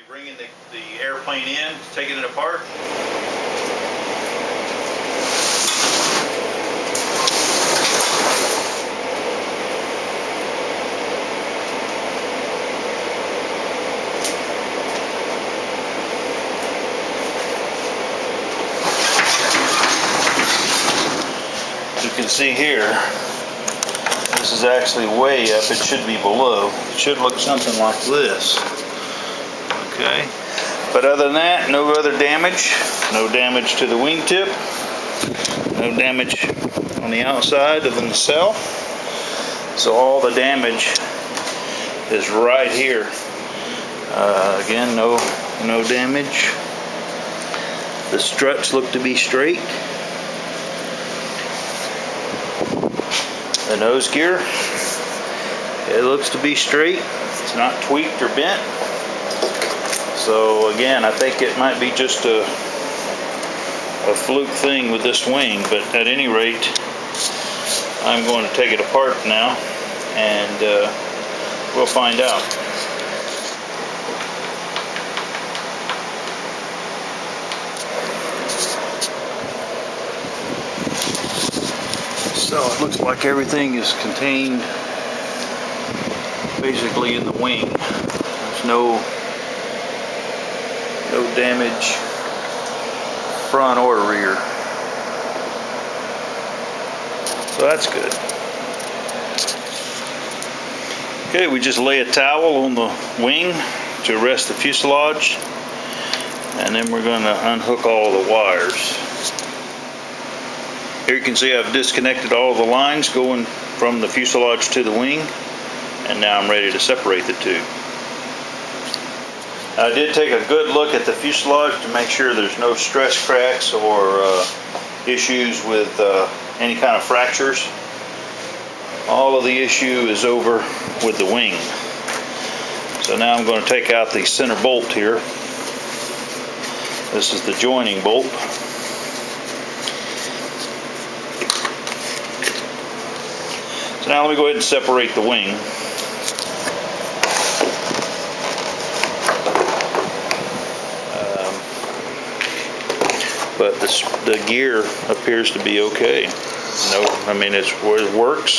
be bringing the airplane in, taking it apart. You can see here, this is actually way up. It should be below. It should look something like this. Okay. But other than that, no other damage. No damage to the wingtip. No damage on the outside of the nacelle. So all the damage is right here. Again, no damage. The struts look to be straight. The nose gear, it looks to be straight. It's not tweaked or bent. So again, I think it might be just a fluke thing with this wing, but at any rate, I'm going to take it apart now and we'll find out. So it looks like everything is contained basically in the wing. There's no damage front or rear. So that's good. Okay, we just lay a towel on the wing to rest the fuselage, and then we're going to unhook all the wires. Here you can see I've disconnected all the lines going from the fuselage to the wing, and now I'm ready to separate the two. I did take a good look at the fuselage to make sure there's no stress cracks or issues with any kind of fractures. All of the issue is over with the wing. So now I'm going to take out the center bolt here. This is the joining bolt. So now let me go ahead and separate the wing. But the gear appears to be okay. No, I mean it works.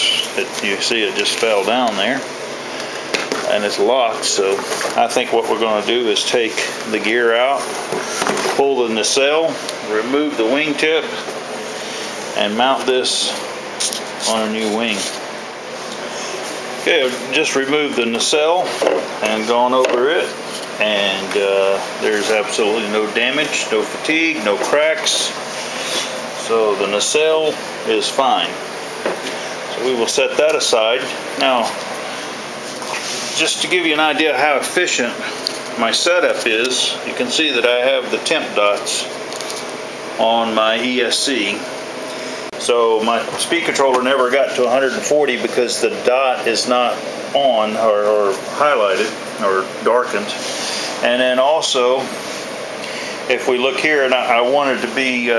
You see it just fell down there, and it's locked. So I think what we're going to do is take the gear out, pull the nacelle, remove the wingtip, and mount this on a new wing. Okay, I've just removed the nacelle and gone over it, and there's absolutely no damage, no fatigue, no cracks. So the nacelle is fine. So we will set that aside. Now, just to give you an idea how efficient my setup is, you can see that I have the temp dots on my ESC. So my speed controller never got to 140 because the dot is not on or highlighted or darkened. And then also, if we look here, and I wanted to be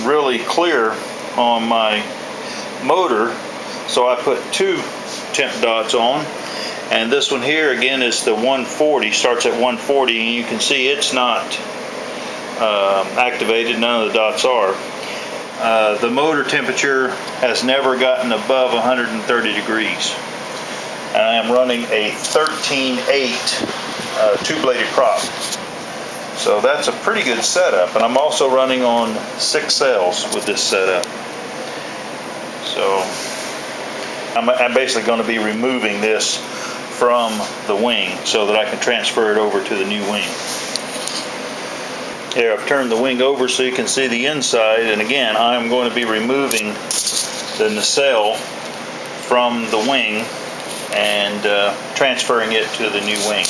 really clear on my motor, so I put two temp dots on. And this one here again is the 140, starts at 140, and you can see it's not activated, none of the dots are. The motor temperature has never gotten above 130 degrees. And I am running a 13.8 two-bladed prop. So that's a pretty good setup. And I'm also running on 6 cells with this setup. So I'm basically going to be removing this from the wing so that I can transfer it over to the new wing. Here, I've turned the wing over so you can see the inside, and again, I'm going to be removing the nacelle from the wing and transferring it to the new wing.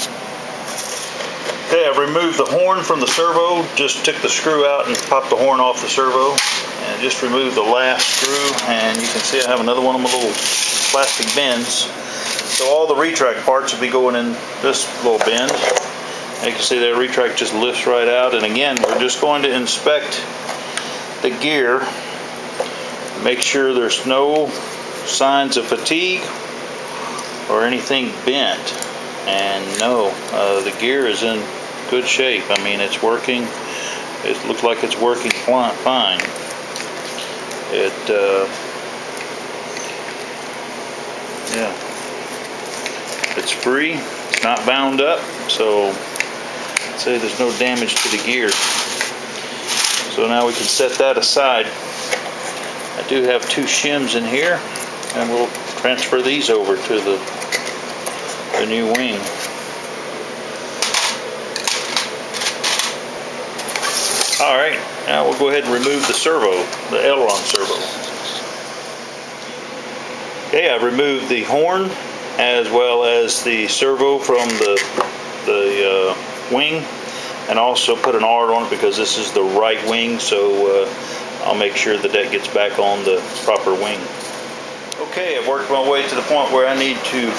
Okay, I've removed the horn from the servo, just took the screw out and popped the horn off the servo, and just removed the last screw, and you can see I have another one of my little plastic bins. So all the retract parts will be going in this little bin. You can see that retract just lifts right out, and again, we're just going to inspect the gear, make sure there's no signs of fatigue or anything bent, and no, the gear is in good shape. I mean, it's working. It looks like it's working fine. Yeah, it's free. It's not bound up, so I'd say there's no damage to the gear. So now we can set that aside. I do have 2 shims in here, and we'll transfer these over to the new wing. Alright, now we'll go ahead and remove the servo, the aileron servo. Okay, I've removed the horn as well as the servo from the wing, and also put an R on it because this is the right wing, so I'll make sure that that gets back on the proper wing. Okay, I've worked my way to the point where I need to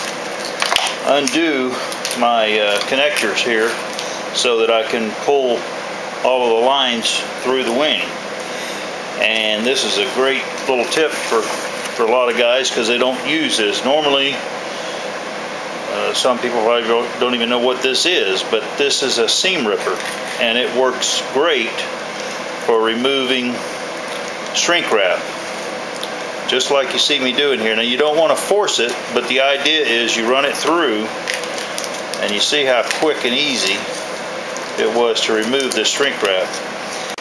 undo my connectors here so that I can pull all of the lines through the wing. And this is a great little tip for a lot of guys because they don't use this. Normally, some people probably don't even know what this is, but this is a seam ripper, and it works great for removing shrink wrap, just like you see me doing here. Now, you don't want to force it, but the idea is you run it through, and you see how quick and easy it was to remove this shrink wrap.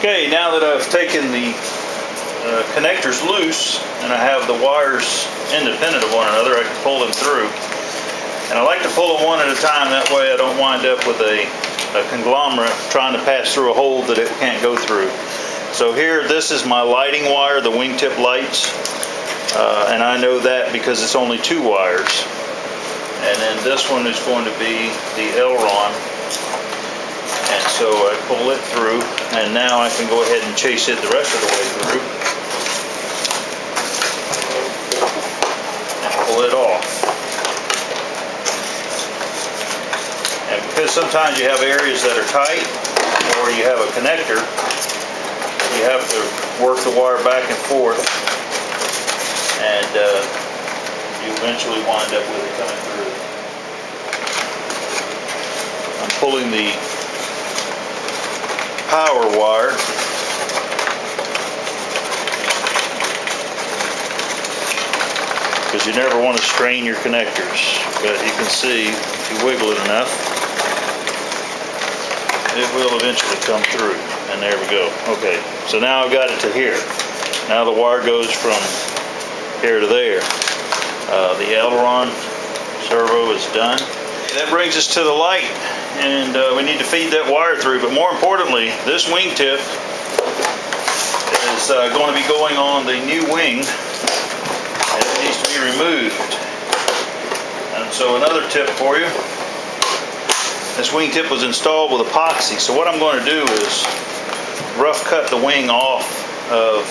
Okay, now that I've taken the connectors loose and I have the wires independent of one another, I can pull them through. And I like to pull them one at a time, that way I don't wind up with a conglomerate trying to pass through a hole that it can't go through. So here, this is my lighting wire, the wingtip lights, and I know that because it's only 2 wires. And then this one is going to be the aileron, and so I pull it through, and now I can go ahead and chase it the rest of the way through and pull it off. And because sometimes you have areas that are tight, or you have a connector, you have to work the wire back and forth, and you eventually wind up with it coming through. I'm pulling the power wire because you never want to strain your connectors, but you can see if you wiggle it enough, it will eventually come through. And there we go. Okay, so now I've got it to here. Now the wire goes from here to there. The aileron servo is done. That brings us to the light, and we need to feed that wire through, but more importantly, this wingtip is going to be going on the new wing, and it needs to be removed. And so another tip for you, this wingtip was installed with epoxy, so what I'm going to do is rough cut the wing off of,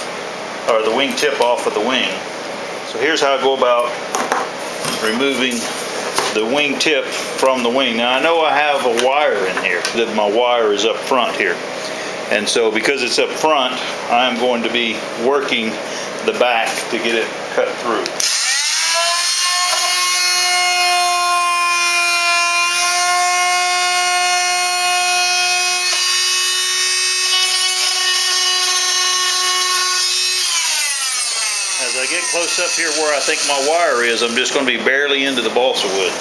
or the wingtip off of the wing. So here's how I go about removing the wingtip from the wing. Now I know I have a wire in here, that my wire is up front here. And so because it's up front, I'm going to be working the back to get it cut through. As I get close up here where I think my wire is, I'm just going to be barely into the balsa wood.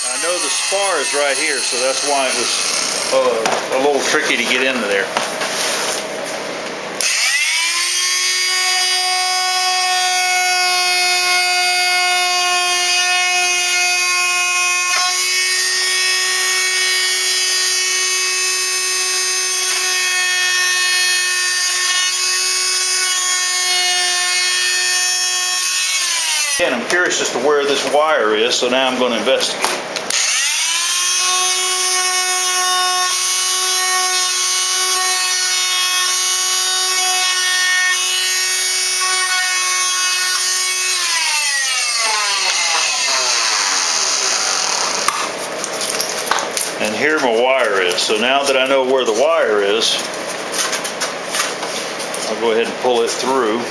I know the spar is right here, so that's why it was a little tricky to get into there. Again, I'm curious as to where this wire is, so now I'm going to investigate. here my wire is. So now that I know where the wire is, I'll go ahead and pull it through.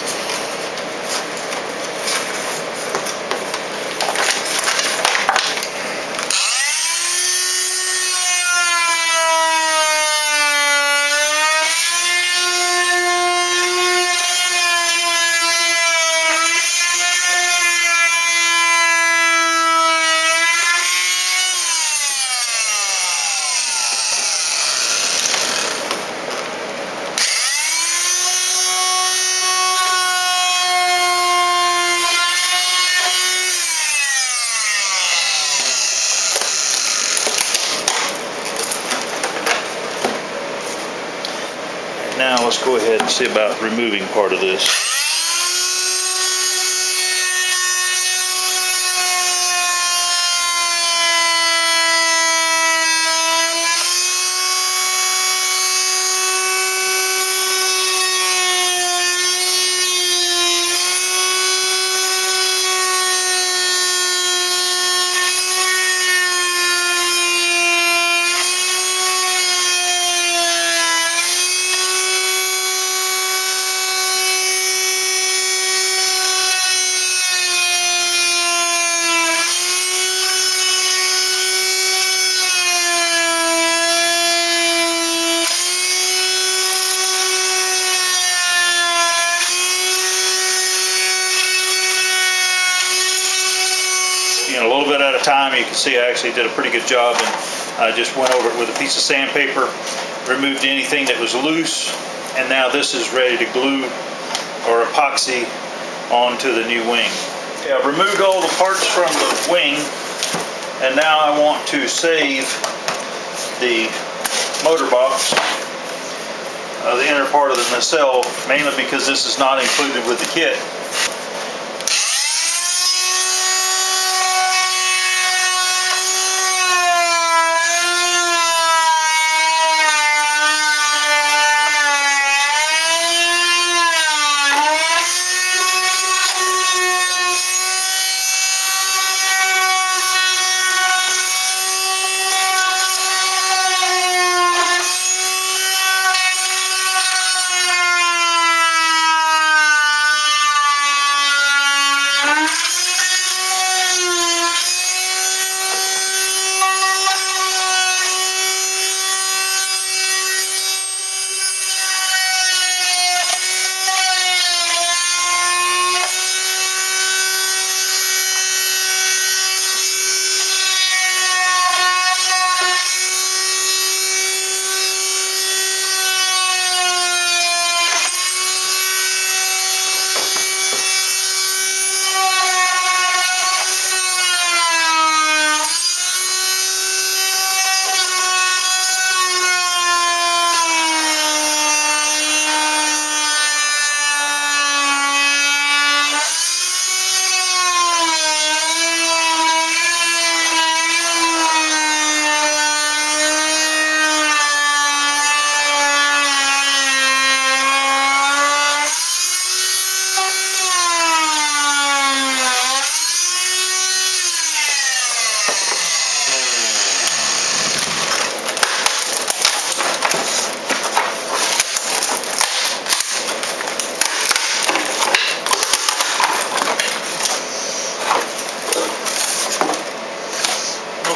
Now let's go ahead and see about removing part of this. A little bit at a time. You can see I actually did a pretty good job, and I just went over it with a piece of sandpaper, removed anything that was loose, and now this is ready to glue or epoxy onto the new wing. Okay, I've removed all the parts from the wing, and now I want to save the motor box, the inner part of the nacelle, mainly because this is not included with the kit.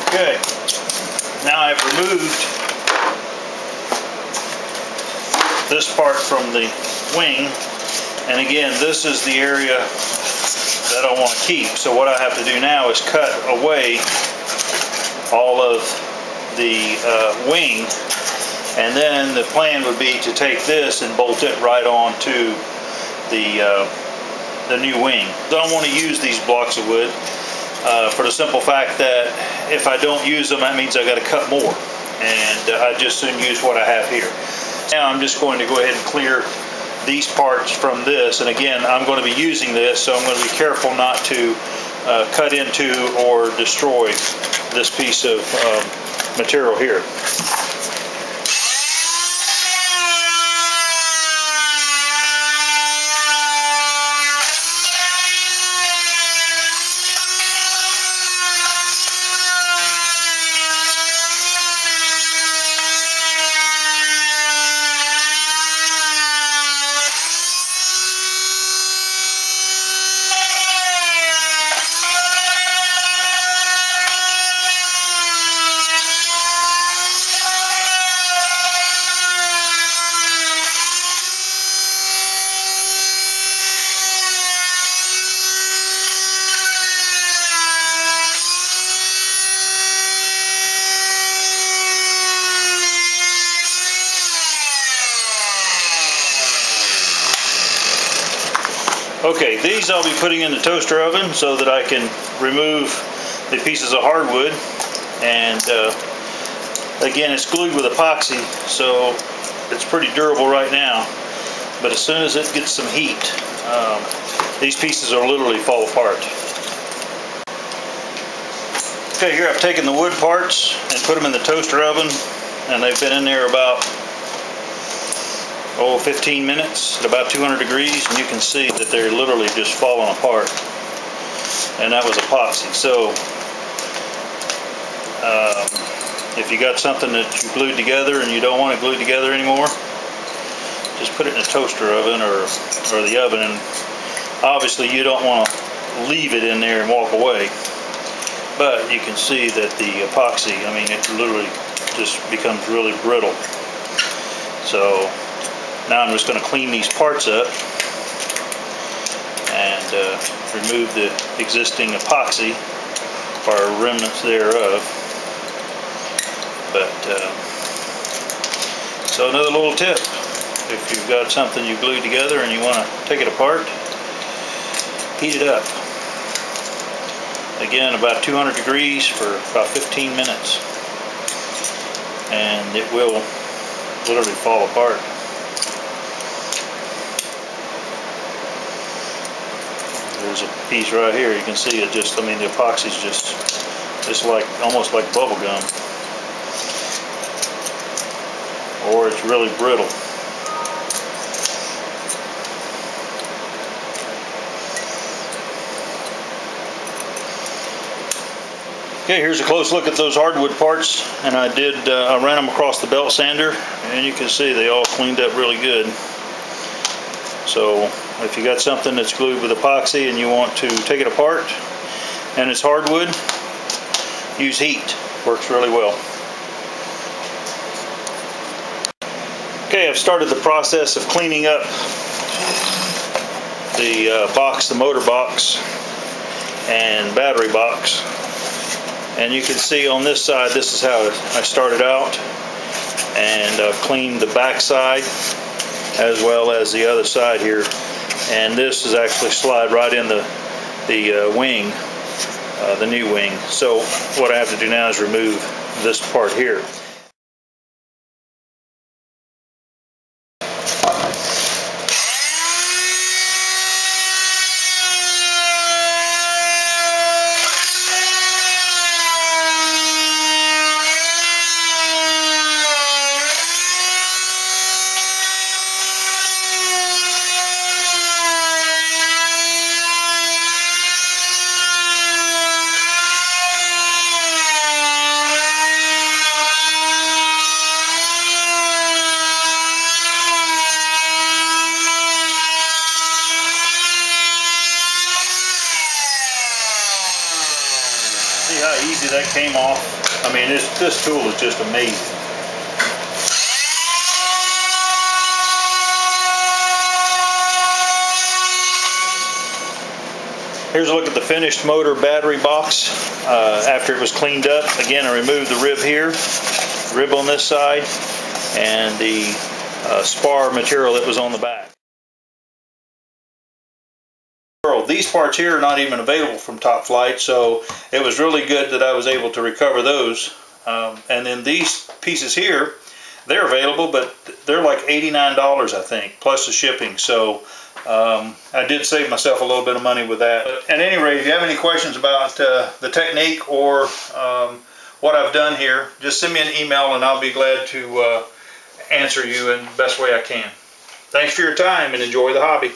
Okay, now I've removed this part from the wing, and again, this is the area that I want to keep. So what I have to do now is cut away all of the wing, and then the plan would be to take this and bolt it right onto the new wing. I don't want to use these blocks of wood for the simple fact that if I don't use them, that means I got to cut more, and I just soon use what I have here. Now I'm just going to go ahead and clear these parts from this, and again, I'm going to be using this, so I'm going to be careful not to cut into or destroy this piece of material here. Okay, these I'll be putting in the toaster oven so that I can remove the pieces of hardwood. And again, it's glued with epoxy, so it's pretty durable right now. But as soon as it gets some heat, these pieces will literally fall apart. Okay, here I've taken the wood parts and put them in the toaster oven, and they've been in there about 15 minutes at about 200 degrees, and you can see that they're literally just falling apart. And that was epoxy. So if you got something that you glued together and you don't want it glued together anymore, just put it in a toaster oven or the oven. And obviously you don't want to leave it in there and walk away, but you can see that the epoxy, I mean, it literally just becomes really brittle. So now I'm just going to clean these parts up and remove the existing epoxy or remnants thereof. But so another little tip: if you've got something you glued together and you want to take it apart, heat it up. Again, about 200 degrees for about 15 minutes, and it will literally fall apart. There's a piece right here. You can see it just, I mean, the epoxy's just like, almost like bubble gum. Or it's really brittle. Okay, here's a close look at those hardwood parts, and I ran them across the belt sander, and you can see they all cleaned up really good. So if you got something that's glued with epoxy and you want to take it apart and it's hardwood, use heat. Works really well. Okay, I've started the process of cleaning up the box, the motor box and battery box. And you can see on this side, this is how I started out, and cleaned the back side as well as the other side here. And this is actually slide right in the wing, the new wing. So what I have to do now is remove this part here. See how easy that came off? I mean, this tool is just amazing. Here's a look at the finished motor battery box after it was cleaned up. Again, I removed the rib here, rib on this side, and the spar material that was on the back. These parts here are not even available from Top Flite, so it was really good that I was able to recover those. And then these pieces here, they're available, but they're like $89, I think, plus the shipping. So I did save myself a little bit of money with that. But at any rate, if you have any questions about the technique or what I've done here, just send me an email and I'll be glad to answer you in the best way I can. Thanks for your time and enjoy the hobby.